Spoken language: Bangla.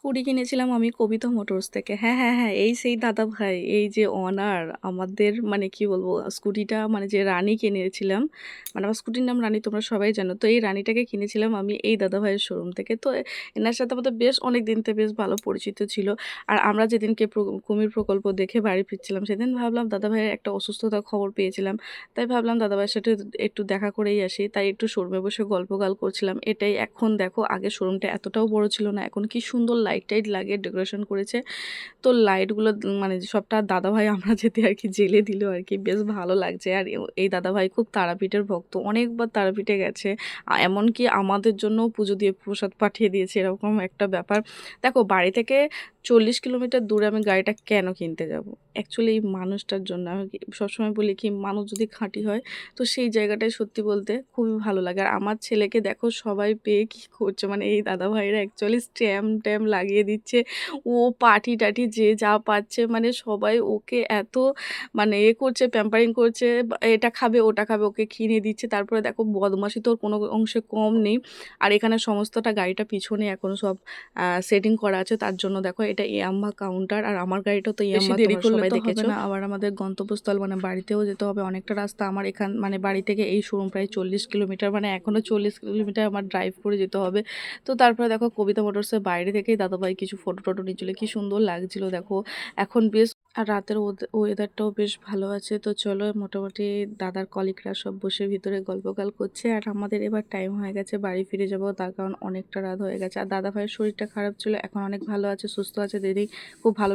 স্কুটি কিনেছিলাম আমি কবিতা মোটরস থেকে। হ্যাঁ, হ্যাঁ, হ্যাঁ, এই সেই দাদাভাই, এই যে ওনার আমাদের মানে কি বলবো স্কুটিটা মানে যে রানি কিনেছিলাম, মানে আমার স্কুটির নাম রানি তোমরা সবাই জানো। তো এই রানিটাকে কিনেছিলাম আমি এই দাদাভাইয়ের শোরুম থেকে। তো এনার সাথে আমাদের বেশ অনেকদিন থেকে বেশ ভালো পরিচিত ছিল। আর আমরা যেদিনকে কুমির প্রকল্প দেখে বাড়ি ফিরছিলাম সেদিন ভাবলাম দাদাভাইয়ের একটা অসুস্থতার খবর পেয়েছিলাম। তাই ভাবলাম দাদাভাইয়ের সাথে একটু দেখা করেই আসি। তাই একটু শোরুমে বসে গল্পগাল করছিলাম। এটাই এখন দেখো আগে শোরুমটা এতটাও বড় ছিল না। এখন কি সুন্দর লাইট টাইট লাগিয়ে ডেকোরেশন করেছে। তো লাইটগুলো মানে সবটা দাদাভাই আমরা যেতে আর কি জ্বেলে দিল আর কি। বেশ ভালো লাগছে। আর এই দাদাভাই খুব তারাপীঠের ভক্ত। অনেকবার তারাপীঠে গেছে। এমনকি আমাদের জন্যও পুজো দিয়ে প্রসাদ পাঠিয়ে দিয়েছে এরকম একটা ব্যাপার। দেখো বাড়ি থেকে 40 কিলোমিটার দূরে আমি গাড়িটা কেন কিনতে যাব? অ্যাকচুয়ালি এই মানুষটার জন্য। আমি সবসময় বলি কি মানুষ যদি খাঁটি হয় তো সেই জায়গাটায় সত্যি বলতে খুবই ভালো লাগে। আর আমার ছেলেকে দেখো সবাই পেয়ে কি করছে মানে এই দাদাভাইরা অ্যাকচুয়ালি স্ট্যাম্প-ট্যাম্প লাগিয়ে দিচ্ছে। ও পার্টি-টার্টি যে যা পাচ্ছে মানে সবাই ওকে এত মানে করছে প্যাম্পারিং করছে এটা খাবে ওটা খাবে ওকে কিনে দিচ্ছে। তারপরে দেখো বদমাশি তো ওর কোনো অংশে কম নেই। আর এখানে সমস্তটা গাড়িটা পিছনে এখনো সব সেটিং করা আছে। তার জন্য দেখো এটা ইয়ামাহা কাউন্টার আর আমার গাড়িটাও তো ইয়ামাহা। বেশি দেরি করলে তো হবে না। আবার আমাদের গন্তব্যস্থল মানে বাড়িতেও যেতে হবে অনেকটা রাস্তা। আমার মানে বাড়ি থেকে এই শোরুম প্রায় 40 কিলোমিটার মানে এখনও 40 কিলোমিটার আমার ড্রাইভ করে যেতে হবে। তো তারপরে দেখো কবিতা মোটরসের বাইরে থেকেই দাদাভাই কিছু ফটো-টটো নিচ্ছিল। কি সুন্দর লাগছিল দেখো। এখন বেশ আর রাতের ওয়েদারটাও বেশ ভালো আছে। তো চলো মোটামুটি দাদার কলিগরা সব বসে ভিতরে গল্পগাল করছে। আর আমাদের এবার টাইম হয়ে গেছে বাড়ি ফিরে যাব। তার কারণ অনেকটা রাত হয়ে গেছে। আর দাদাভাইয়ের শরীরটা খারাপ ছিল। এখন অনেক ভালো আছে, সুস্থ আছে। দিদি খুব ভালো